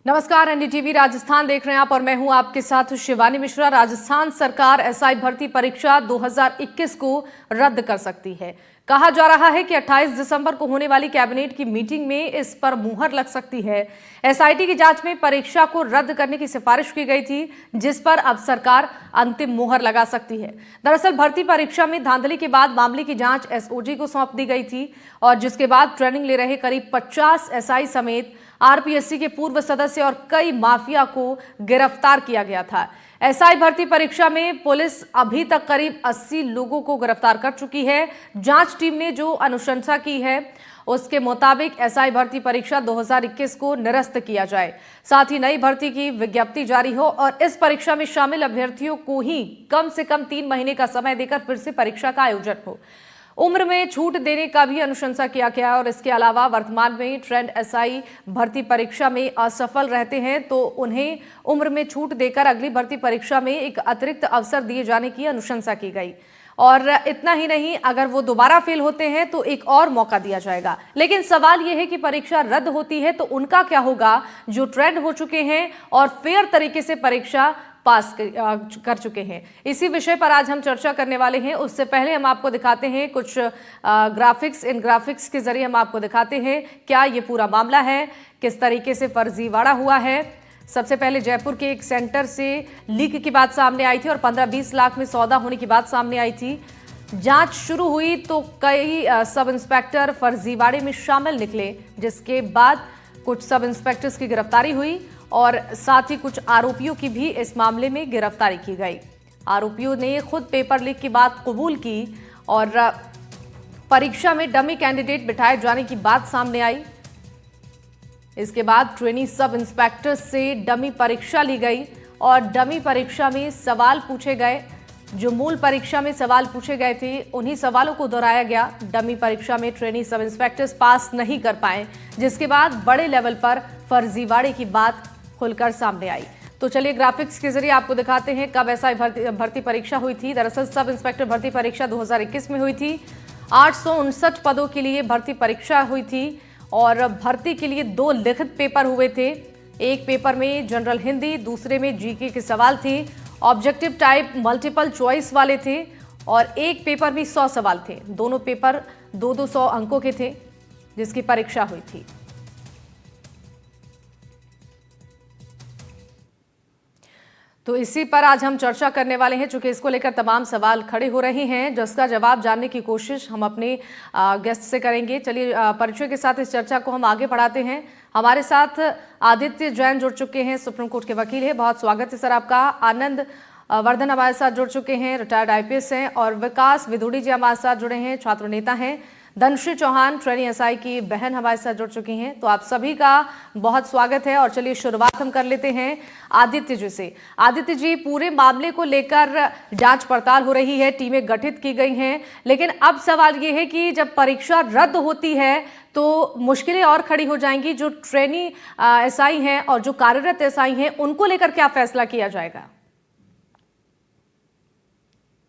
नमस्कार, एनडीटीवी राजस्थान देख रहे हैं आप और मैं हूं आपके साथ शिवानी मिश्रा। राजस्थान सरकार एसआई भर्ती परीक्षा 2021 को रद्द कर सकती है। कहा जा रहा है कि 28 दिसंबर को होने वाली कैबिनेट की मीटिंग में इस पर मुहर लग सकती है। एसआईटी की जांच में परीक्षा को रद्द करने की सिफारिश की गई थी, जिस पर अब सरकार अंतिम मुहर लगा सकती है। दरअसल भर्ती परीक्षा में धांधली के बाद मामले की जांच एसओजी को सौंप दी गई थी और जिसके बाद ट्रेनिंग ले रहे करीब 50 एसआई समेत आरपीएससी के पूर्व सदस्य और कई माफिया को गिरफ्तार किया गया था। एसआई भर्ती परीक्षा में पुलिस अभी तक करीब 80 लोगों को गिरफ्तार कर चुकी है। जांच टीम ने जो अनुशंसा की है उसके मुताबिक एसआई भर्ती परीक्षा 2021 को निरस्त किया जाए, साथ ही नई भर्ती की विज्ञप्ति जारी हो और इस परीक्षा में शामिल अभ्यर्थियों को ही कम से कम 3 महीने का समय देकर फिर से परीक्षा का आयोजन हो। उम्र में छूट देने का भी अनुशंसा किया गया और इसके अलावा वर्तमान में ट्रेंड एसआई भर्ती परीक्षा में असफल रहते हैं तो उन्हें उम्र में छूट देकर अगली भर्ती परीक्षा में एक अतिरिक्त अवसर दिए जाने की अनुशंसा की गई। और इतना ही नहीं, अगर वो दोबारा फेल होते हैं तो एक और मौका दिया जाएगा। लेकिन सवाल यह है कि परीक्षा रद्द होती है तो उनका क्या होगा जो ट्रेंड हो चुके हैं और फेयर तरीके से परीक्षा पास कर चुके हैं। इसी विषय पर आज हम चर्चा करने वाले हैं। उससे पहले हम आपको दिखाते हैं कुछ ग्राफिक्स। इन ग्राफिक्स के जरिए हम आपको दिखाते हैं क्या ये पूरा मामला है, किस तरीके से फर्जीवाड़ा हुआ है। सबसे पहले जयपुर के एक सेंटर से लीक की बात सामने आई थी और 15-20 लाख में सौदा होने की बात सामने आई थी। जांच शुरू हुई तो कई सब इंस्पेक्टर फर्जीवाड़े में शामिल निकले, जिसके बाद कुछ सब इंस्पेक्टर्स की गिरफ्तारी हुई और साथ ही कुछ आरोपियों की भी इस मामले में गिरफ्तारी की गई। आरोपियों ने खुद पेपर लीक की बात कबूल की और परीक्षा में डमी कैंडिडेट बिठाए जाने की बात सामने आई। इसके बाद ट्रेनी सब इंस्पेक्टर से डमी परीक्षा ली गई और डमी परीक्षा में सवाल पूछे गए। जो मूल परीक्षा में सवाल पूछे गए थे उन्हीं सवालों को दोहराया गया। डमी परीक्षा में ट्रेनी सब इंस्पेक्टर्स पास नहीं कर पाए, जिसके बाद बड़े लेवल पर फर्जीवाड़े की बात खुलकर सामने आई। तो चलिए ग्राफिक्स के जरिए आपको दिखाते हैं कब एसआई भर्ती परीक्षा हुई थी। दरअसल सब इंस्पेक्टर भर्ती परीक्षा 2021 में हुई थी। 859 पदों के लिए भर्ती परीक्षा हुई थी और भर्ती के लिए 2 लिखित पेपर हुए थे। एक पेपर में जनरल हिंदी, दूसरे में जीके के सवाल थे। ऑब्जेक्टिव टाइप मल्टीपल चॉइस वाले थे और एक पेपर में 100 सवाल थे। दोनों पेपर 200 अंकों के थे, जिसकी परीक्षा हुई थी। तो इसी पर आज हम चर्चा करने वाले हैं, चूंकि इसको लेकर तमाम सवाल खड़े हो रहे हैं, जिसका जवाब जानने की कोशिश हम अपने गेस्ट से करेंगे। चलिए परिचय के साथ इस चर्चा को हम आगे बढ़ाते हैं। हमारे साथ आदित्य जैन जुड़ चुके हैं, सुप्रीम कोर्ट के वकील हैं। बहुत स्वागत है सर आपका। आनंद वर्धन हमारे साथ जुड़ चुके हैं, रिटायर्ड आईपीएस हैं। और विकास विधुड़ी जी हमारे साथ जुड़े हैं, छात्र नेता हैं। धनश्री चौहान ट्रेनी एसआई की बहन हमारे साथ जुड़ चुकी हैं। तो आप सभी का बहुत स्वागत है और चलिए शुरुआत हम कर लेते हैं आदित्य जी से। आदित्य जी, पूरे मामले को लेकर जांच पड़ताल हो रही है, टीमें गठित की गई हैं, लेकिन अब सवाल ये है कि जब परीक्षा रद्द होती है तो मुश्किलें और खड़ी हो जाएंगी। जो ट्रेनी एसआई हैं और जो कार्यरत एसआई हैं उनको लेकर क्या फैसला किया जाएगा?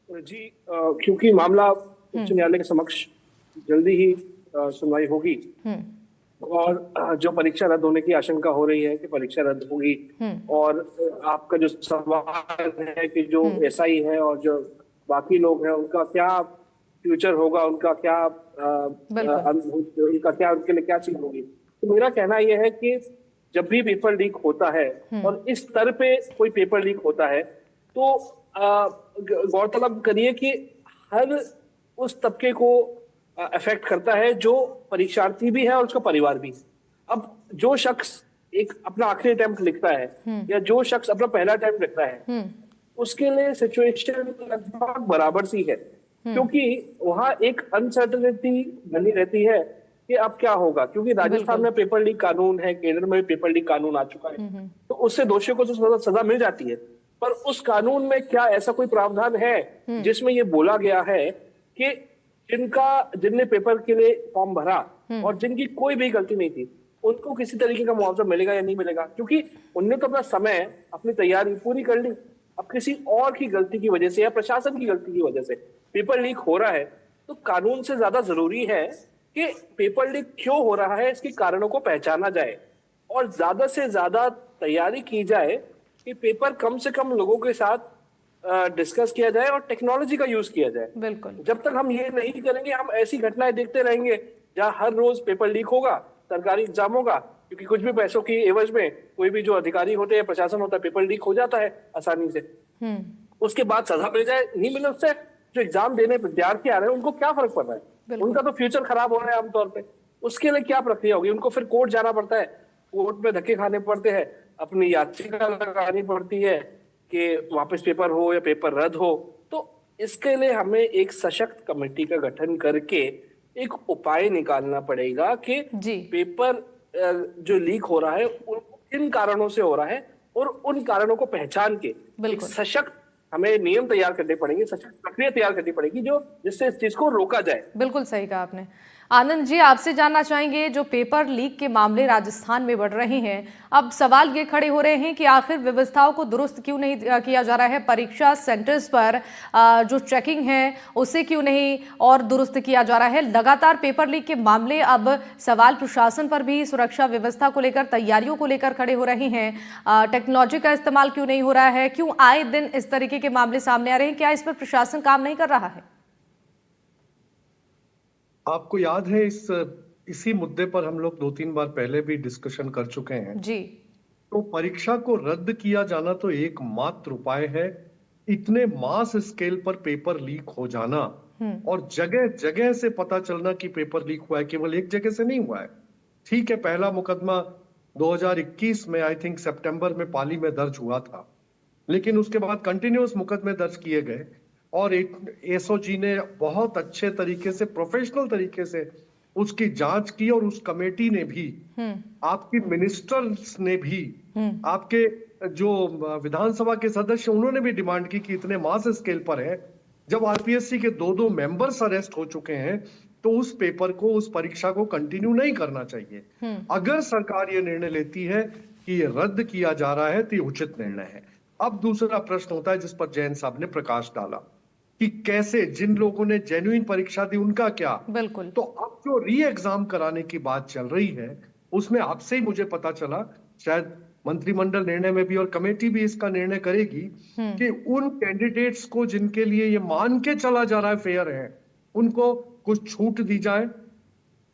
जी, क्योंकि मामला उच्च न्यायालय के समक्ष जल्दी ही सुनवाई होगी और जो परीक्षा रद्द होने की आशंका हो रही है कि परीक्षा रद्द होगी, और आपका जो सवाल है कि जो एसआई है और जो बाकी लोग हैं उनका क्या फ्यूचर होगा, उनका क्या उनके लिए क्या चीज होगी, तो मेरा कहना यह है कि जब भी पेपर लीक होता है और इस स्तर पे कोई पेपर लीक होता है तो गौरतलब करिए कि हर उस तबके को अफेक्ट करता है जो परीक्षार्थी भी है और उसका परिवार भी। अब जो शख्स एक अपना आखिरी अटेम्प्ट लिखता है या जो शख्स अपना पहला अटेम्प्ट लिखता है, उसके लिए सिचुएशन लगभग बराबर सी है, क्योंकि वहां एक अनसर्टेनिटी बनी रहती है कि अब क्या होगा। क्योंकि राजस्थान में पेपर लीक कानून है, केंद्र में पेपर लीक कानून आ चुका है, तो उससे दोषियों को तो सजा मिल जाती है, पर उस कानून में क्या ऐसा कोई प्रावधान है जिसमें ये बोला गया है कि जिनने पेपर के लिए फॉर्म भरा और जिनकी कोई भी गलती नहीं थी उनको किसी तरीके का मुआवजा मिलेगा या नहीं मिलेगा? क्योंकि उनने तो अपना समय, अपनी तैयारी पूरी कर ली, अब किसी और की गलती की वजह से या प्रशासन की गलती की वजह से पेपर लीक हो रहा है, तो कानून से ज्यादा जरूरी है कि पेपर लीक क्यों हो रहा है इसके कारणों को पहचाना जाए और ज्यादा से ज्यादा तैयारी की जाए कि पेपर कम से कम लोगों के साथ डिस्कस किया जाए और टेक्नोलॉजी का यूज किया जाए। बिल्कुल। जब तक हम ये नहीं करेंगे, हम ऐसी घटनाएं देखते रहेंगे जहां हर रोज पेपर लीक होगा सरकारी एग्जामों का, क्योंकि कुछ भी पैसों की एवज में कोई भी जो अधिकारी होते हैं, प्रशासन होता है, पेपर लीक हो जाता है आसानी से। उसके बाद सजा मिल जाए नहीं मिले, उससे जो एग्जाम देने विद्यार्थी आ रहे हैं उनको क्या फर्क पड़ रहा है? बिल्कुल। उनका तो फ्यूचर खराब हो रहा है आमतौर पे। उसके लिए क्या प्रक्रिया होगी? उनको फिर कोर्ट जाना पड़ता है, कोर्ट में धक्के खाने पड़ते हैं, अपनी याचिका लगानी पड़ती है कि वापस पेपर हो या पेपर रद्द हो। तो इसके लिए हमें एक सशक्त कमेटी का गठन करके एक उपाय निकालना पड़ेगा कि जी। पेपर जो लीक हो रहा है वो किन कारणों से हो रहा है, और उन कारणों को पहचान के एक बिल्कुल। सशक्त हमें नियम तैयार करने पड़ेंगे, सशक्त प्रक्रिया तैयार करनी पड़ेगी जो जिससे इस चीज को रोका जाए। बिल्कुल सही कहा आपने। आनंद जी, आपसे जानना चाहेंगे, जो पेपर लीक के मामले राजस्थान में बढ़ रहे हैं, अब सवाल ये खड़े हो रहे हैं कि आखिर व्यवस्थाओं को दुरुस्त क्यों नहीं किया जा रहा है? परीक्षा सेंटर्स पर जो चेकिंग है उसे क्यों नहीं और दुरुस्त किया जा रहा है? लगातार पेपर लीक के मामले, अब सवाल प्रशासन पर भी सुरक्षा व्यवस्था को लेकर, तैयारियों को लेकर खड़े हो रहे हैं। टेक्नोलॉजी का इस्तेमाल क्यों नहीं हो रहा है? क्यों आए दिन इस तरीके के मामले सामने आ रहे हैं? क्या इस पर प्रशासन काम नहीं कर रहा है? आपको याद है इसी मुद्दे पर हम लोग 2-3 बार पहले भी डिस्कशन कर चुके हैं। जी। तो परीक्षा को रद्द किया जाना तो एकमात्र उपाय है। इतने मास स्केल पर पेपर लीक हो जाना और जगह जगह से पता चलना कि पेपर लीक हुआ है, केवल एक जगह से नहीं हुआ है। ठीक है, पहला मुकदमा 2021 में आई थिंक सितंबर में पाली में दर्ज हुआ था, लेकिन उसके बाद कंटिन्यूअस मुकदमे दर्ज किए गए और एसओजी ने बहुत अच्छे तरीके से, प्रोफेशनल तरीके से उसकी जांच की, और उस कमेटी ने भी, आपकी मिनिस्टर्स ने भी, आपके जो विधानसभा के सदस्य उन्होंने भी डिमांड की कि इतने मास स्केल पर है, जब आरपीएससी के 2-2 मेंबर्स अरेस्ट हो चुके हैं, तो उस पेपर को, उस परीक्षा को कंटिन्यू नहीं करना चाहिए। अगर सरकार ये निर्णय लेती है कि ये रद्द किया जा रहा है तो ये उचित निर्णय है। अब दूसरा प्रश्न होता है जिस पर जैन साहब ने प्रकाश डाला कि कैसे, जिन लोगों ने जेन्युइन परीक्षा दी उनका क्या? बिल्कुल। तो अब जो री एग्जाम कराने की बात चल रही है उसमें आपसे ही मुझे पता चला, शायद मंत्रिमंडल निर्णय में भी और कमेटी भी इसका निर्णय करेगी कि उन कैंडिडेट्स को जिनके लिए ये मान के चला जा रहा है फेयर है, उनको कुछ छूट दी जाए,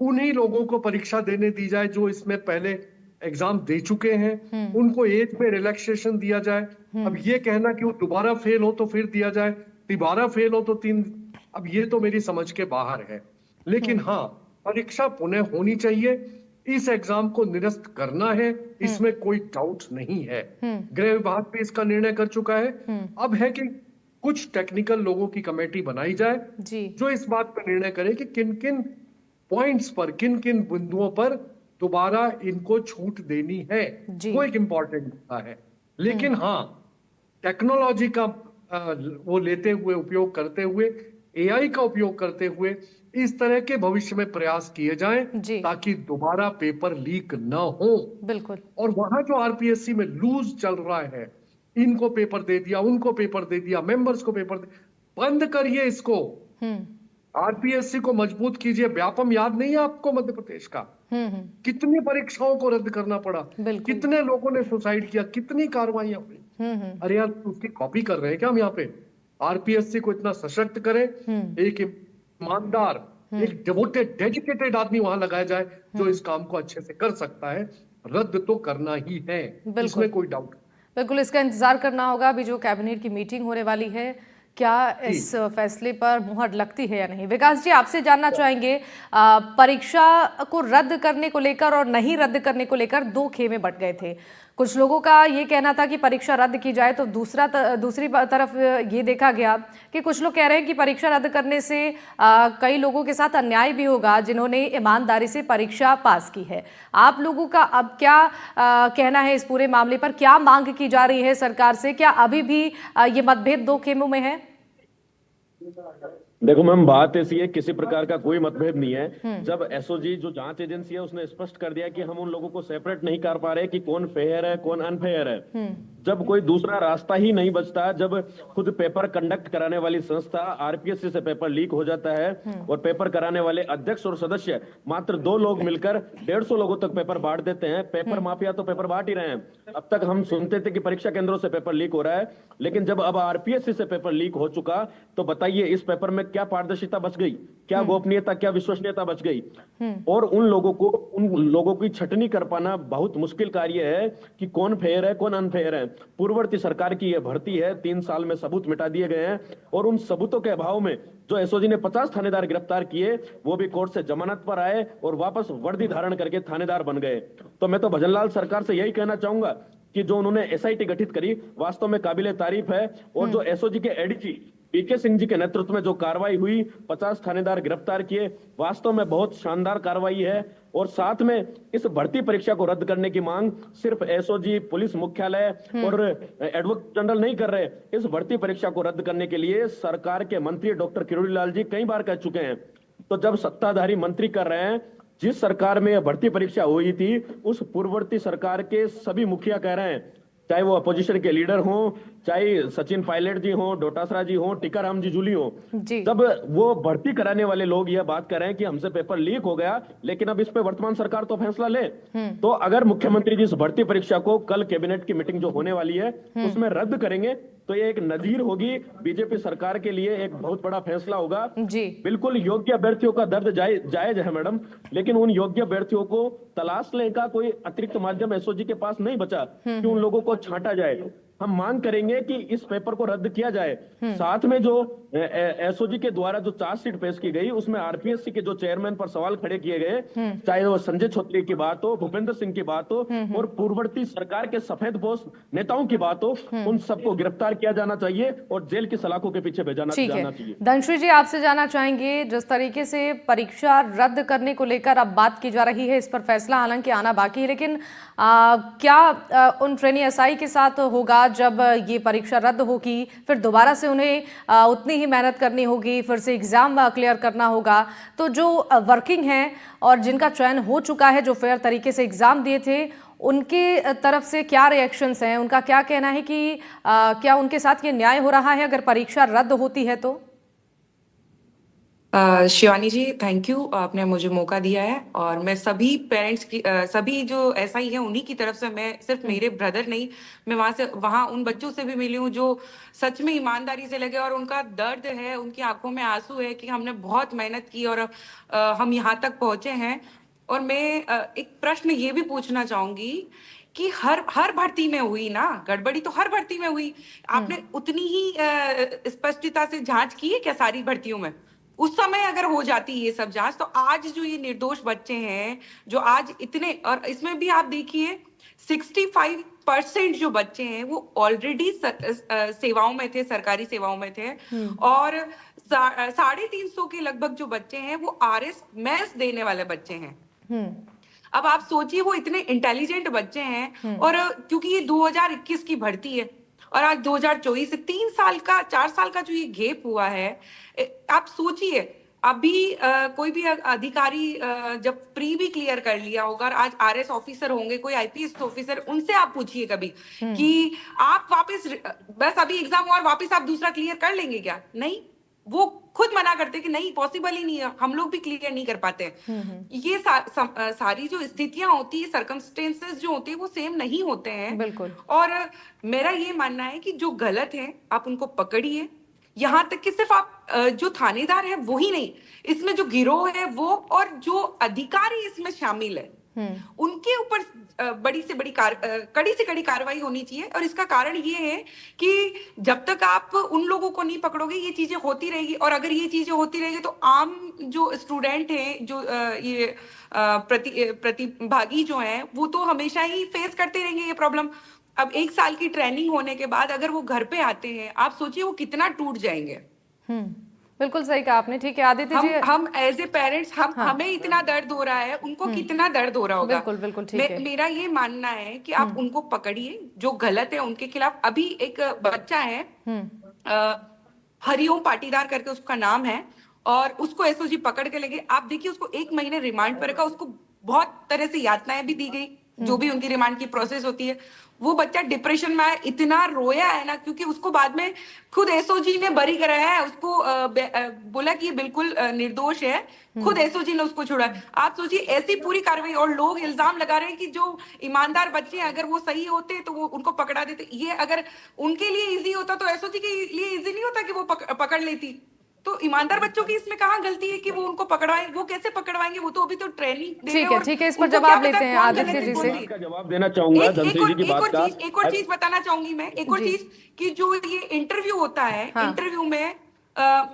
उन्हीं लोगों को परीक्षा देने दी जाए जो इसमें पहले एग्जाम दे चुके हैं, उनको एज में रिलैक्सेशन दिया जाए। अब ये कहना कि वो दोबारा फेल हो तो फिर दिया जाए, तिबारा फेल हो तो 3, अब ये तो मेरी समझ के बाहर है। लेकिन हाँ, परीक्षा पुनः होनी चाहिए, इस एग्जाम को निरस्त करना है, इसमें कोई डाउट नहीं है। गृह विभाग भी इसका निर्णय कर चुका है। अब है कि कुछ टेक्निकल लोगों की कमेटी बनाई जाए जी। जो इस बात पर निर्णय करे कि किन किन पॉइंट्स पर, किन किन बिंदुओं पर दोबारा इनको छूट देनी है। वो एक इंपॉर्टेंट मुद्दा है। लेकिन हाँ, टेक्नोलॉजी का वो लेते हुए, उपयोग करते हुए, एआई का उपयोग करते हुए इस तरह के भविष्य में प्रयास किए जाएं ताकि दोबारा पेपर लीक न हो। बिल्कुल। और वहां जो आरपीएससी में लूज चल रहा है, इनको पेपर दे दिया, उनको पेपर दे दिया, मेंबर्स को पेपर बंद करिए इसको। आरपीएससी को मजबूत कीजिए। व्यापम याद नहीं है आपको मध्य प्रदेश का? कितनी परीक्षाओं को रद्द करना पड़ा, कितने लोगों ने सुसाइड किया, कितनी कार्रवाइयां हुई। अरे यार, उसकी कॉपी कर रहे हैं क्या हम यहाँ पे? आरपीएससी को इतना सशक्त करें, एक ईमानदार, एक डिवोटेड, डेडिकेटेड आदमी वहां लगाया जाए जो इस काम को अच्छे से कर सकता है। रद्द तो करना ही है, इसमें कोई डाउट। बिल्कुल, इसका इंतजार करना होगा। अभी जो कैबिनेट की मीटिंग होने वाली है, क्या इस फैसले पर मुहर लगती है या नहीं? विकास जी, आपसे जानना चाहेंगे, परीक्षा को रद्द करने को लेकर और नहीं रद्द करने को लेकर दो खेमे बट गए थे। कुछ लोगों का ये कहना था कि परीक्षा रद्द की जाए, तो दूसरी तरफ ये देखा गया कि कुछ लोग कह रहे हैं कि परीक्षा रद्द करने से कई लोगों के साथ अन्याय भी होगा जिन्होंने ईमानदारी से परीक्षा पास की है। आप लोगों का अब क्या कहना है इस पूरे मामले पर? क्या मांग की जा रही है सरकार से? क्या अभी भी ये मतभेद दो खेमों में है? देखो मैम, बात ऐसी है, किसी प्रकार का कोई मतभेद नहीं है। जब एसओजी जो जांच एजेंसी है उसने स्पष्ट कर दिया कि हम उन लोगों को सेपरेट नहीं कर पा रहे कि कौन फेयर है कौन अनफेयर है, जब कोई दूसरा रास्ता ही नहीं बचता, जब खुद पेपर कंडक्ट कराने वाली संस्था आरपीएससी से पेपर लीक हो जाता है और पेपर कराने वाले अध्यक्ष और सदस्य मात्र 2 लोग मिलकर 150 लोगों तक पेपर बांट देते हैं। पेपर माफिया तो पेपर बांट ही रहे हैं। अब तक हम सुनते थे कि परीक्षा केंद्रों से पेपर लीक हो रहा है, लेकिन जब अब आरपीएससी से पेपर लीक हो चुका, तो बताइए इस पेपर में क्या पारदर्शिता बच गई, क्या गोपनीयता, क्या विश्वसनीयता बच गई। और उन लोगों की छटनी कर पाना बहुत मुश्किल कार्य है कि कौन फेयर है, कौन अनफेयर है। पूर्ववर्ती सरकार की यह भर्ती है, 3 साल में सबूत मिटा दिए गए हैं, और उन सबूतों के अभाव में जो एसओजी ने 50 थानेदार गिरफ्तार किए, वो भी कोर्ट से जमानत पर आए और वापस वर्दी धारण करके थानेदार बन गए। तो मैं तो भजनलाल सरकार से यही कहना चाहूंगा कि जो उन्होंने एसआईटी गठित करी, वास्तव में काबिले तारीफ है। और जो एसओजी के एडीजी पीके सिंह जी के नेतृत्व में जो कार्रवाई हुई, 50 थानेदार गिरफ्तार किए, वास्तव में बहुत शानदार कार्रवाई है। और साथ में इस भर्ती परीक्षा को रद्द करने की मांग सिर्फ एसओजी, पुलिस मुख्यालय और एडवोकेट जनरल नहीं कर रहे। इस भर्ती परीक्षा को रद्द करने के लिए सरकार के मंत्री डॉक्टर किरोड़ी लाल जी कई बार कह चुके हैं। तो जब सत्ताधारी मंत्री कर रहे हैं, जिस सरकार में यह भर्ती परीक्षा हुई थी, उस पूर्ववर्ती सरकार के सभी मुखिया कह रहे हैं, चाहे वो अपोजिशन के लीडर हों, चाहे सचिन पायलट जी हों, डोटासरा जी हों, टीकाराम जी जूली हों, जब वो भर्ती कराने वाले लोग यह बात कर रहे हैं कि हमसे पेपर लीक हो गया, लेकिन अब इस पे वर्तमान सरकार तो फैसला ले। तो अगर मुख्यमंत्री जी इस भर्ती परीक्षा को कल कैबिनेट की मीटिंग जो होने वाली है उसमें रद्द करेंगे, तो ये एक नजीर होगी बीजेपी सरकार के लिए, एक बहुत बड़ा फैसला होगा। जी बिल्कुल योग्य अभ्यर्थियों का दर्द जायज है मैडम, लेकिन उन योग्य अभ्यर्थियों को तलाश लेने का कोई अतिरिक्त माध्यम एसओजी के पास नहीं बचा कि उन लोगों को छांटा जाए। हम मांग करेंगे कि इस पेपर को रद्द किया जाए। साथ में जो एसओजी के द्वारा जो चार्जशीट पेश की गई, उसमें आरपीएससी के जो चेयरमैन पर सवाल खड़े किए गए, चाहे वो संजय छोत्री की बात हो, भूपेंद्र सिंह की बात हो, और पूर्ववर्ती सरकार के सफेदपोश नेताओं की बात हो, उन सबको गिरफ्तार किया जाना चाहिए और जेल की सलाखों के पीछे भेजाना चाहिए। धनश्री जी, आपसे जानना चाहेंगे, जिस तरीके से परीक्षा रद्द करने को लेकर अब बात की जा रही है, इस पर फैसला हालांकि आना बाकी है, लेकिन क्या उन ट्रेनी एसआई के साथ होगा जब ये परीक्षा रद्द होगी, फिर दोबारा से उन्हें उतनी ही मेहनत करनी होगी, फिर से एग्जाम क्लियर करना होगा। तो जो वर्किंग है और जिनका चयन हो चुका है, जो फेयर तरीके से एग्जाम दिए थे, उनके तरफ से क्या रिएक्शंस हैं, उनका क्या कहना है कि क्या उनके साथ ये न्याय हो रहा है अगर परीक्षा रद्द होती है तो? शिवानी जी, थैंक यू, आपने मुझे मौका दिया है। और मैं सभी पेरेंट्स की सभी जो एसआई है उन्हीं की तरफ से, मैं सिर्फ मेरे ब्रदर नहीं, मैं वहाँ उन बच्चों से भी मिली हूँ जो सच में ईमानदारी से लगे और उनका दर्द है, उनकी आंखों में आंसू है कि हमने बहुत मेहनत की और हम यहाँ तक पहुंचे हैं। और मैं एक प्रश्न ये भी पूछना चाहूंगी कि हर भर्ती में हुई ना गड़बड़ी, तो हर भर्ती में हुई, आपने उतनी ही स्पष्टता से जांच की है क्या सारी भर्तियों में? उस समय अगर हो जाती ये सब जांच, तो आज जो ये निर्दोष बच्चे हैं जो आज इतने, और इसमें भी आप देखिए 65% जो बच्चे हैं वो ऑलरेडी सेवाओं में थे, सरकारी सेवाओं में थे, और 350 के लगभग जो बच्चे हैं वो आरएस मैथ्स देने वाले बच्चे हैं। अब आप सोचिए वो इतने इंटेलिजेंट बच्चे हैं, और क्योंकि ये 2021 की भर्ती है और आज 2024 से 4 साल का जो ये गैप हुआ है, आप सोचिए अभी कोई भी अधिकारी जब प्री भी क्लियर कर लिया होगा और आज आरएस ऑफिसर होंगे, कोई आईपीएस ऑफिसर, उनसे आप पूछिए कभी कि आप वापस बस अभी एग्जाम हुआ और वापस आप दूसरा क्लियर कर लेंगे क्या? नहीं, वो खुद मना करते कि नहीं, पॉसिबल ही नहीं है, हम लोग भी क्लियर नहीं कर पाते। ये सारी जो स्थितियां होती है, सर्कमस्टेंसेस जो होती है, वो सेम नहीं होते हैं। बिल्कुल। और मेरा ये मानना है कि जो गलत है आप उनको पकड़िए, यहाँ तक कि सिर्फ आप जो थानेदार है वो ही नहीं, इसमें जो गिरोह है वो, और जो अधिकारी इसमें शामिल है उनके ऊपर बड़ी से बड़ी कड़ी से कड़ी कार्रवाई होनी चाहिए। और इसका कारण ये है कि जब तक आप उन लोगों को नहीं पकड़ोगे ये चीजें होती रहेगी, और अगर ये चीजें होती रहेगी तो आम जो स्टूडेंट हैं, जो ये प्रतिभागी जो हैं, वो तो हमेशा ही फेस करते रहेंगे ये प्रॉब्लम। अब 1 साल की ट्रेनिंग होने के बाद अगर वो घर पे आते हैं, आप सोचिए वो कितना टूट जाएंगे। बिल्कुल सही कहा आपने। ठीक है आदित्य जी, हम एज ए पेरेंट्स, हमें इतना दर्द हो रहा है, उनको कितना दर्द हो रहा होगा। बिल्कुल बिल्कुल ठीक है। मेरा ये मानना है कि आप उनको पकड़िए, जो गलत है उनके खिलाफ। अभी एक बच्चा है हरिओम पाटीदार करके उसका नाम है, और उसको एसओजी पकड़ के लगे। आप देखिए उसको 1 महीने रिमांड पर रखा, उसको बहुत तरह से यातनाएं भी दी गई, जो भी उनकी रिमांड की प्रोसेस होती है, वो बच्चा डिप्रेशन में आया, इतना रोया है ना, क्योंकि उसको बाद में खुद एसओजी ने बरी कराया है उसको, बोला कि ये बिल्कुल निर्दोष है, खुद एसओजी ने उसको छोड़ा है। आप सोचिए ऐसी पूरी कार्रवाई, और लोग इल्जाम लगा रहे हैं कि जो ईमानदार बच्चे हैं अगर वो सही होते तो वो उनको पकड़ा देते। ये अगर उनके लिए इजी होता तो एसओजी के लिए इजी नहीं होता कि वो पकड़ लेती। तो ईमानदार बच्चों की इसमें कहाँ गलती है कि वो उनको पकड़वाएं? वो कैसे पकड़वाएंगे? वो तो अभी तो ट्रेनिंग दे रहे हैं। और ठीक है, इस पर उनको जवाब क्या पता लेते हैं कौन आदित्य गलत है, जी कौन से। सही है। का जवाब देना चाहूंगा धनश्री जी की बात का। एक और चीज बताना चाहूंगी मैं, एक और जी। चीज कि जो ये इंटरव्यू होता है, हाँ। इंटरव्यू में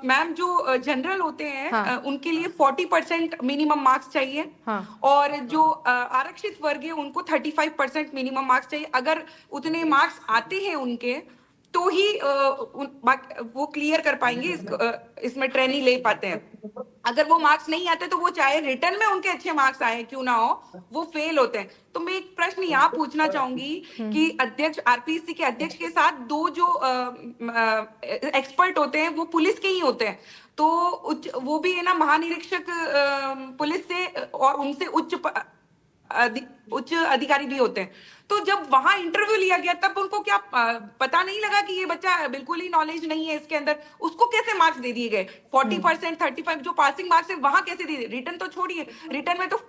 मैम जो जनरल होते हैं, हाँ। उनके लिए 40% मिनिमम मार्क्स चाहिए। हाँ। और जो आरक्षित वर्ग है उनको 35% मिनिमम मार्क्स चाहिए। अगर उतने मार्क्स आते हैं उनके तो ही वो क्लियर कर पाएंगे, इसमें ट्रेनिंग ले पाते हैं। अगर वो मार्क्स नहीं आते तो वो चाहे रिटर्न में उनके अच्छे मार्क्स आए क्यों ना हो, वो फेल होते हैं। तो मैं एक प्रश्न यहाँ पूछना चाहूंगी कि अध्यक्ष, आरपीएससी के अध्यक्ष के साथ दो जो एक्सपर्ट होते हैं वो पुलिस के ही होते हैं, तो वो भी है ना महानिरीक्षक पुलिस से, और उनसे उच्च अधिकारी भी होते हैं। तो जब वहां इंटरव्यू लिया गया तब उनको क्या पता नहीं लगा कि ये बच्चा बिल्कुल ही नॉलेज नहीं है इसके अंदर? उसको कैसे मार्क्स दे दिए गए? 40%, 35 जो पासिंग मार्क्स है वहां कैसे दे दिए? रिटर्न तो छोड़िए, रिटर्न में तो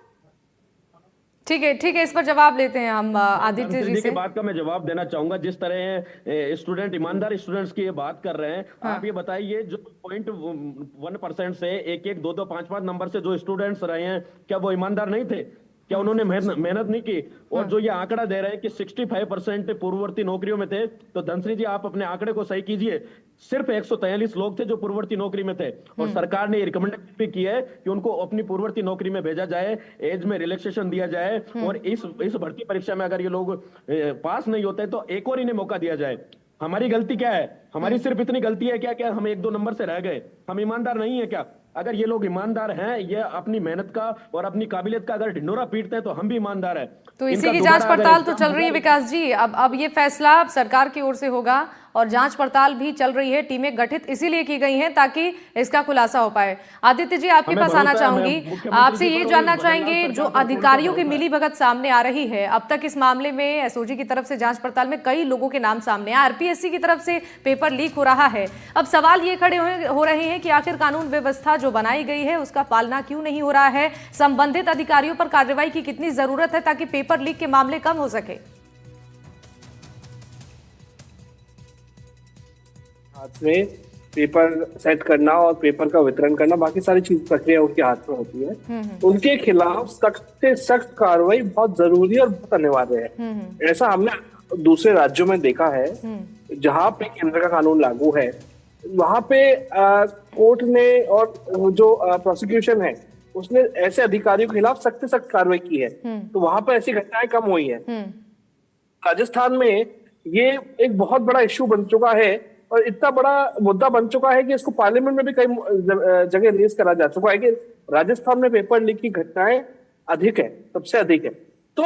ठीक है, इस पर जवाब लेते हैं हम आदित्य जी की से। बात का मैं जवाब देना चाहूंगा। जिस तरह स्टूडेंट, ईमानदार स्टूडेंट्स की ये बात कर रहे हैं, हाँ। आप ये बताइए जो 0.1% से 1-1, 2-2, 5-5 नंबर से जो स्टूडेंट्स रहे हैं, क्या वो ईमानदार नहीं थे? क्या उन्होंने मेहनत नहीं की? और जो ये आंकड़ा दे रहे हैं कि 65% पूर्ववर्ती नौकरियों में थे, तो धनश्री जी आप अपने आंकड़े को सही कीजिए। सिर्फ 143 लोग थे जो पूर्ववर्ती नौकरी में थे, और सरकार ने रिकमेंडेशन भी की है कि उनको अपनी पूर्ववर्ती नौकरी में भेजा जाए, एज में रिलैक्सेशन दिया जाए, और इस भर्ती परीक्षा में अगर ये लोग पास नहीं होते तो एक और इन्हें मौका दिया जाए। हमारी गलती क्या है? हमारी सिर्फ इतनी गलती है क्या हम 1-2 नंबर से रह गए? हम ईमानदार नहीं है क्या? अगर ये लोग ईमानदार हैं, ये अपनी मेहनत का और अपनी काबिलियत का अगर ढिंडोरा पीटते हैं, तो हम भी ईमानदार हैं। तो इसी की जांच पड़ताल तो चल रही है विकास जी। अब ये फैसला सरकार की ओर से होगा और जांच पड़ताल भी चल रही है। टीमें गठित इसीलिए की गई हैं ताकि इसका खुलासा हो पाए। आदित्य जी आपके पास आना चाहूंगी, आपसे ये जानना चाहेंगे जो अधिकारियों की मिलीभगत सामने आ रही है, अब तक इस मामले में एसओजी की तरफ से जांच पड़ताल में कई लोगों के नाम सामने आए, आरपीएससी की तरफ से पेपर लीक हो रहा है। अब सवाल ये खड़े हो रहे हैं कि आखिर कानून व्यवस्था जो बनाई गई है उसका पालना क्यों नहीं हो रहा है? संबंधित अधिकारियों पर कार्रवाई की कितनी जरूरत है ताकि पेपर लीक के मामले कम हो सके? हाथ में पेपर सेट करना और पेपर का वितरण करना, बाकी सारी चीज प्रक्रिया उनके हाथ में होती है। उनके खिलाफ सख्त से सख्त कार्रवाई बहुत जरूरी और बहुत अनिवार्य है। ऐसा हमने दूसरे राज्यों में देखा है, जहां पे केंद्र का कानून लागू है, वहां पे कोर्ट ने और जो प्रोसिक्यूशन है उसने ऐसे अधिकारियों के खिलाफ सख्त से सख्त कार्रवाई की है, तो वहां पर ऐसी घटनाएं कम हुई है। राजस्थान में ये एक बहुत बड़ा इश्यू बन चुका है और इतना बड़ा मुद्दा बन चुका है कि इसको पार्लियामेंट में भी कई जगह रेज करा जा चुका है कि राजस्थान में पेपर लीक की घटनाएं अधिक है, सबसे अधिक है। तो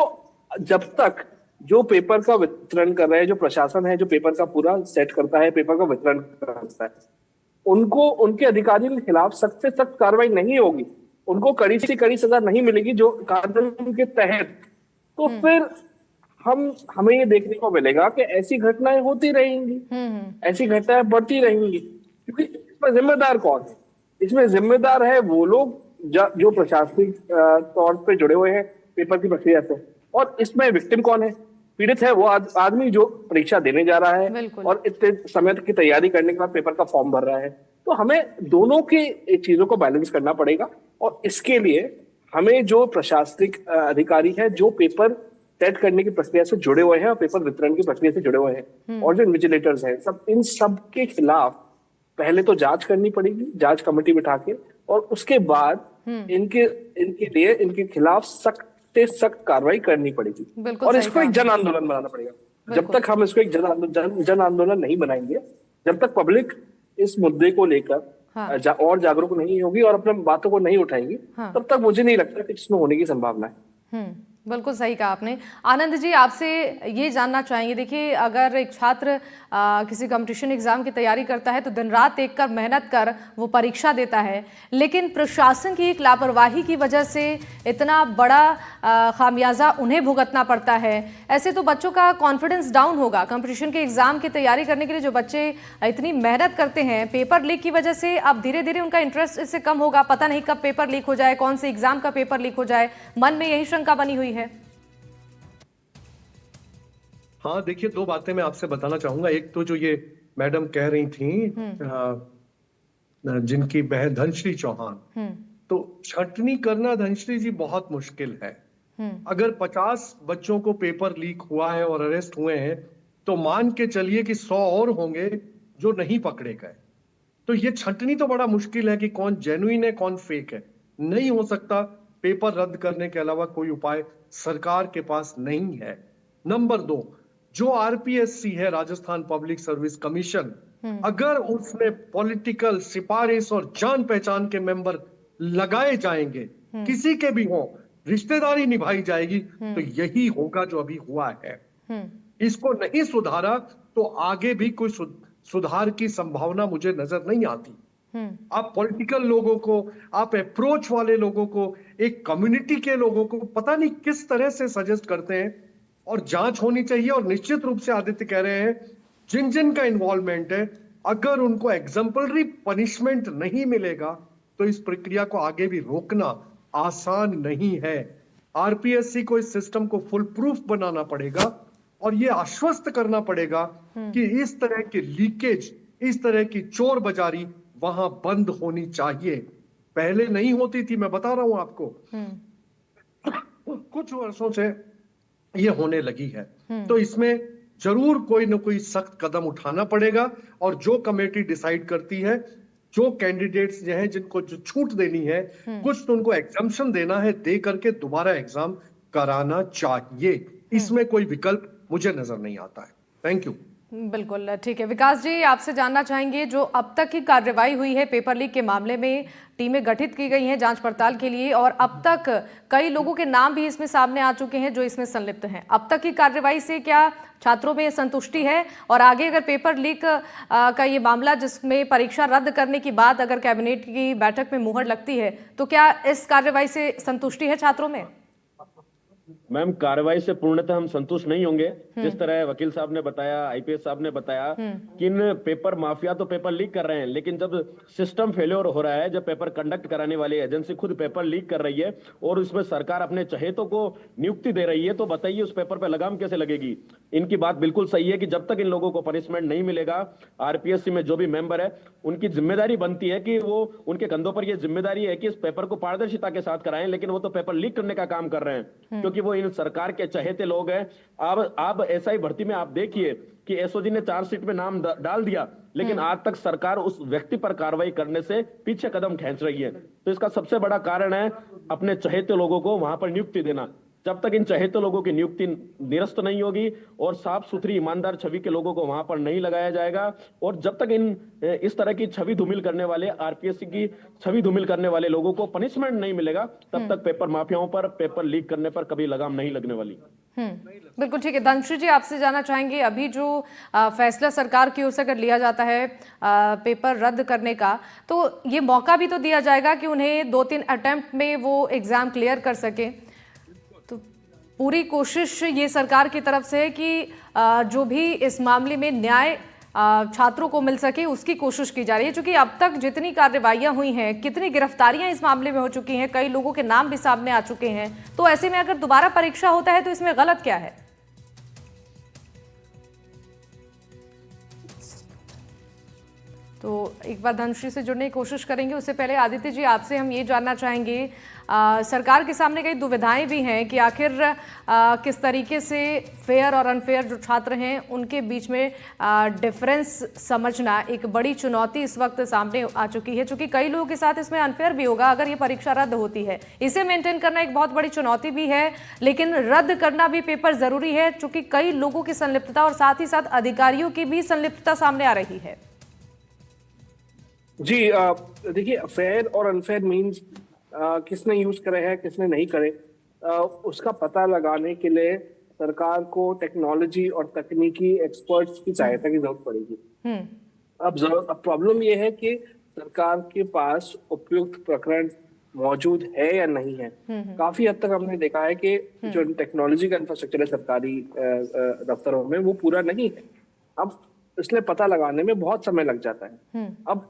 जब तक जो पेपर का वितरण कर रहे हैं, जो प्रशासन है, जो पेपर का पूरा सेट करता है, पेपर का वितरण करता है, उनको उनके अधिकारियों के खिलाफ सख्त से सख्त कार्रवाई नहीं होगी, उनको कड़ी से कड़ी सजा नहीं मिलेगी जो कानून के तहत, तो फिर हमें ये देखने को मिलेगा कि ऐसी घटनाएं होती रहेंगी, ऐसी घटनाएं बढ़ती रहेंगी। क्योंकि इसमें जिम्मेदार कौन है? इसमें जिम्मेदार है वो लोग जो प्रशासनिक तौर पे जुड़े हुए हैं पेपर की प्रक्रिया से, और इसमें विक्टिम कौन है? पीड़ित है वो आदमी जो परीक्षा देने जा रहा है और इतने समय की तैयारी करने के बाद पेपर का फॉर्म भर रहा है। तो हमें दोनों की चीजों को बैलेंस करना पड़ेगा, और इसके लिए हमें जो प्रशासनिक अधिकारी है जो पेपर सेट करने की प्रक्रिया से जुड़े हुए हैं और पेपर वितरण की प्रक्रिया से जुड़े हुए हैं, और जो इन्विजिलेटर्स हैं, सब इन सब के खिलाफ पहले तो जांच करनी पड़ेगी, जांच कमेटी बिठा के, और उसके बाद इनके खिलाफ सख्त से सख्त कार्रवाई करनी पड़ेगी, और इसको एक जन आंदोलन बनाना पड़ेगा। जब तक हम इसको एक जन आंदोलन नहीं बनाएंगे, जब तक पब्लिक इस मुद्दे को लेकर और जागरूक नहीं होगी और अपने बातों को नहीं उठाएंगी, तब तक मुझे नहीं लगता कि इसमें होने की संभावना है। बिल्कुल सही कहा आपने। आनंद जी, आपसे ये जानना चाहेंगे, देखिए अगर एक छात्र किसी कंपटीशन एग्जाम की तैयारी करता है तो दिन रात एक कर मेहनत कर वो परीक्षा देता है, लेकिन प्रशासन की एक लापरवाही की वजह से इतना बड़ा खामियाजा उन्हें भुगतना पड़ता है। ऐसे तो बच्चों का कॉन्फिडेंस डाउन होगा। कंपटीशन के एग्जाम की तैयारी करने के लिए जो बच्चे इतनी मेहनत करते हैं, पेपर लीक की वजह से अब धीरे धीरे उनका इंटरेस्ट इससे कम होगा। पता नहीं कब पेपर लीक हो जाए, कौन से एग्जाम का पेपर लीक हो जाए, मन में यही शंका बनी हुई है। हाँ देखिए, दो बातें मैं आपसे बताना चाहूंगा। एक तो जो ये मैडम कह रही थी जिनकी बहन धनश्री चौहान, तो छंटनी करना धनश्री जी बहुत मुश्किल है। अगर 50 बच्चों को पेपर लीक हुआ है और अरेस्ट हुए हैं तो मान के चलिए कि 100 और होंगे जो नहीं पकड़े गए। तो ये छंटनी तो बड़ा मुश्किल है कि कौन जेन्युइन है कौन फेक है। नहीं हो सकता। पेपर रद्द करने के अलावा कोई उपाय सरकार के पास नहीं है। नंबर 2, जो आरपीएससी है, राजस्थान पब्लिक सर्विस कमीशन, अगर उसमें पॉलिटिकल सिफारिश और जान पहचान के मेंबर लगाए जाएंगे, किसी के भी हो, रिश्तेदारी निभाई जाएगी, तो यही होगा जो अभी हुआ है। इसको नहीं सुधारा तो आगे भी कोई सुधार की संभावना मुझे नजर नहीं आती। आप पॉलिटिकल लोगों को, आप अप्रोच वाले लोगों को, एक कम्युनिटी के लोगों को पता नहीं किस तरह से सजेस्ट करते हैं। और जांच होनी चाहिए। और निश्चित रूप से आदित्य कह रहे हैं, जिन जिन का इन्वॉल्वमेंट है, अगर उनको एग्जाम्पलरी पनिशमेंट नहीं मिलेगा तो इस प्रक्रिया को आगे भी रोकना आसान नहीं है। आरपीएससी को इस सिस्टम को फुल प्रूफ बनाना पड़ेगा और यह आश्वस्त करना पड़ेगा कि इस तरह की लीकेज, इस तरह की चोर बाजारी वहां बंद होनी चाहिए। पहले नहीं होती थी, मैं बता रहा हूं आपको। कुछ वर्षों से ये होने लगी है। तो इसमें जरूर कोई ना कोई सख्त कदम उठाना पड़ेगा। और जो कमेटी डिसाइड करती है, जो कैंडिडेट्स जो हैं जिनको जो छूट देनी है, कुछ तो उनको एग्जम्पशन देना है, दे करके दोबारा एग्जाम कराना चाहिए। इसमें कोई विकल्प मुझे नजर नहीं आता है। Thank you. बिल्कुल ठीक है। विकास जी, आपसे जानना चाहेंगे, जो अब तक की कार्रवाई हुई है पेपर लीक के मामले में, टीमें गठित की गई हैं जांच पड़ताल के लिए और अब तक कई लोगों के नाम भी इसमें सामने आ चुके हैं जो इसमें संलिप्त हैं। अब तक की कार्रवाई से क्या छात्रों में संतुष्टि है? और आगे अगर पेपर लीक का ये मामला जिसमें परीक्षा रद्द करने की बात अगर कैबिनेट की बैठक में मुहर लगती है तो क्या इस कार्रवाई से संतुष्टि है छात्रों में? मैम, कार्रवाई से पूर्णतः हम संतुष्ट नहीं होंगे। जिस तरह वकील साहब ने बताया, आईपीएस साहब ने बताया कि इन पेपर माफिया तो पेपर लीक कर रहे हैं, लेकिन जब सिस्टम फेलियर हो रहा है, जब पेपर कंडक्ट कराने वाली एजेंसी खुद पेपर लीक कर रही है और उसमें सरकार अपने चहेतों को नियुक्ति दे रही है, तो बताइए उस पेपर पर लगाम कैसे लगेगी? इनकी बात बिल्कुल सही है कि जब तक इन लोगों को पनिशमेंट नहीं मिलेगा, आरपीएससी में जो भी मेंबर है उनकी जिम्मेदारी बनती है कि वो, उनके कंधों पर यह जिम्मेदारी है कि इस पेपर को पारदर्शिता के साथ कराएं, लेकिन वो तो पेपर लीक करने का काम कर रहे हैं क्योंकि वो इन सरकार के चहेते लोग हैं। अब एसआई भर्ती में आप देखिए कि एसओजी ने चार्जशीट में नाम डाल दिया, लेकिन आज तक सरकार उस व्यक्ति पर कार्रवाई करने से पीछे कदम खींच रही है। तो इसका सबसे बड़ा कारण है अपने चहेते लोगों को वहां पर नियुक्ति देना। जब तक इन चहेते लोगों की नियुक्ति निरस्त नहीं होगी और साफ सुथरी ईमानदार छवि के लोगों को वहां पर नहीं लगाया जाएगा, और जब तक इस तरह की छवि धूमिल करने वाले, आरपीएससी की छवि धूमिल करने वाले लोगों को पनिशमेंट नहीं मिलेगा, तब तक पेपर माफियाओं पर, पेपर लीक करने पर कभी लगाम नहीं लगने वाली। बिल्कुल ठीक है। धनश्री जी, आपसे जानना चाहेंगे, अभी जो फैसला सरकार की ओर से अगर लिया जाता है पेपर रद्द करने का, तो ये मौका भी तो दिया जाएगा कि उन्हें 2-3 अटेम्प्ट में वो एग्जाम क्लियर कर सके। तो पूरी कोशिश ये सरकार की तरफ से है कि जो भी इस मामले में न्याय छात्रों को मिल सके उसकी कोशिश की जा रही है। क्योंकि अब तक जितनी कार्रवाइयां हुई हैं, कितनी गिरफ्तारियां इस मामले में हो चुकी हैं, कई लोगों के नाम भी सामने आ चुके हैं, तो ऐसे में अगर दोबारा परीक्षा होता है तो इसमें गलत क्या है? तो एक बार धनश्री से जुड़ने की कोशिश करेंगे। उससे पहले आदित्य जी, आपसे हम ये जानना चाहेंगे, सरकार के सामने कई दुविधाएं भी हैं कि आखिर किस तरीके से फेयर और अनफेयर जो छात्र हैं उनके बीच में डिफरेंस समझना एक बड़ी चुनौती इस वक्त सामने आ चुकी है। क्योंकि कई लोगों के साथ इसमें अनफेयर भी होगा अगर ये परीक्षा रद्द होती है। इसे मेंटेन करना एक बहुत बड़ी चुनौती भी है, लेकिन रद्द करना भी पेपर जरूरी है क्योंकि कई लोगों की संलिप्तता और साथ ही साथ अधिकारियों की भी संलिप्तता सामने आ रही है। जी, देखिए, फेयर और अनफेयर मीन्स किसने यूज करे हैं, किसने नहीं करे। उसका पता लगाने के लिए सरकार को टेक्नोलॉजी और तकनीकी एक्सपर्ट्स की सहायता की जरूरत पड़ेगी। अब प्रॉब्लम ये है कि सरकार के पास उपयुक्त प्रकरण मौजूद है या नहीं है। काफी हद तक हमने देखा है कि जो टेक्नोलॉजी का इंफ्रास्ट्रक्चर है सरकारी दफ्तरों में वो पूरा नहीं है। अब इसलिए पता लगाने में बहुत समय लग जाता है। अब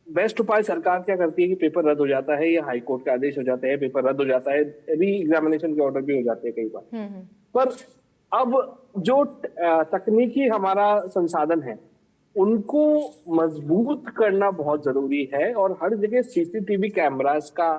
बेस्ट उपाय सरकार क्या करती है कि पेपर रद्द हो जाता है या हाई कोर्ट के आदेश हो जाते हैं, पेपर रद्द हो जाता है, री एग्जामिनेशन के ऑर्डर भी हो जाते हैं कई बार। पर अब जो तकनीकी हमारा संसाधन है उनको मजबूत करना बहुत जरूरी है और हर जगह सीसीटीवी कैमरास का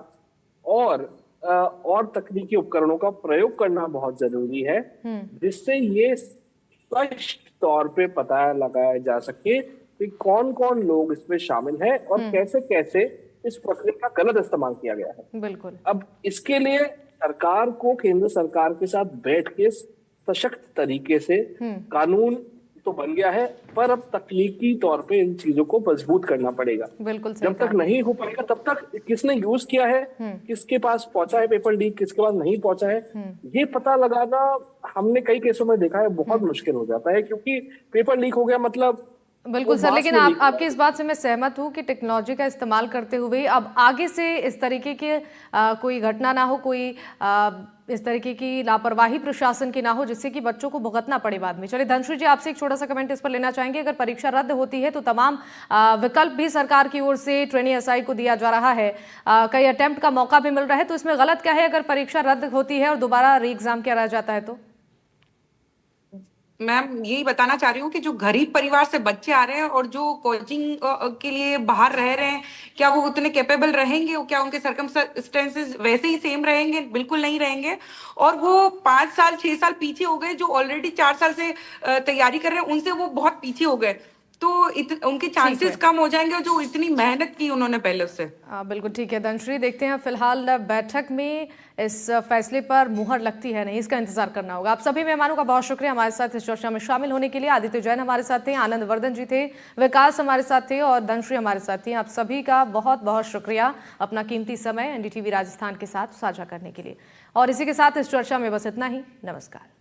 और तकनीकी उपकरणों का प्रयोग करना बहुत जरूरी है, जिससे ये स्पष्ट तौर पे पता लगाया जा सके कि कौन कौन लोग इसमें शामिल हैं और कैसे कैसे इस प्रक्रिया का गलत इस्तेमाल किया गया है। बिल्कुल। अब इसके लिए सरकार को केंद्र सरकार के साथ बैठ के सशक्त तरीके से कानून तो बन गया है, पर अब तकनीकी तौर पे इन चीजों को मजबूत करना पड़ेगा। बिल्कुल सही जब तक कहा। नहीं हो पाएगा तब तक किसने यूज किया है, किसके पास पहुंचा है पेपर लीक, किसके पास नहीं पहुंचा है, ये पता लगाना हमने कई केसों में देखा है बहुत मुश्किल हो जाता है, क्योंकि पेपर लीक हो गया मतलब बिल्कुल सर, लेकिन आपकी इस बात से मैं सहमत हूँ कि टेक्नोलॉजी का इस्तेमाल करते हुए अब आगे से इस तरीके के कोई घटना ना हो, कोई इस तरीके की लापरवाही प्रशासन की ना हो जिससे कि बच्चों को भुगतना पड़े बाद में। चलिए धनश्री जी, आपसे एक छोटा सा कमेंट इस पर लेना चाहेंगे। अगर परीक्षा रद्द होती है तो तमाम विकल्प भी सरकार की ओर से ट्रेनी एसआई को दिया जा रहा है, कई अटेम्प्ट का मौका भी मिल रहा है, तो इसमें गलत क्या है अगर परीक्षा रद्द होती है और दोबारा री एग्जाम किया जाता है तो? मैम यही बताना चाह रही हूँ कि जो गरीब परिवार से बच्चे आ रहे हैं और जो कोचिंग के लिए बाहर रह रहे हैं, क्या वो उतने कैपेबल रहेंगे? क्या उनके सर्कमस्टेंसेस वैसे ही सेम रहेंगे? बिल्कुल नहीं रहेंगे। और वो 5 साल 6 साल पीछे हो गए, जो ऑलरेडी 4 साल से तैयारी कर रहे हैं उनसे वो बहुत पीछे हो गए, तो उनके चांसेस कम हो जाएंगे जो इतनी मेहनत की उन्होंने पहले उससे। बिल्कुल ठीक है धनश्री, देखते हैं फिलहाल बैठक में इस फैसले पर मुहर लगती है नहीं, इसका इंतजार करना होगा। आप सभी मेहमानों का बहुत शुक्रिया हमारे साथ इस चर्चा में शामिल होने के लिए। आदित्य जैन हमारे साथ थे, आनंद वर्धन जी थे, विकास हमारे साथ थे और धनश्री हमारे साथ थी। आप सभी का बहुत बहुत शुक्रिया अपना कीमती समय एनडीटीवी राजस्थान के साथ साझा करने के लिए। और इसी के साथ इस चर्चा में बस इतना ही। नमस्कार।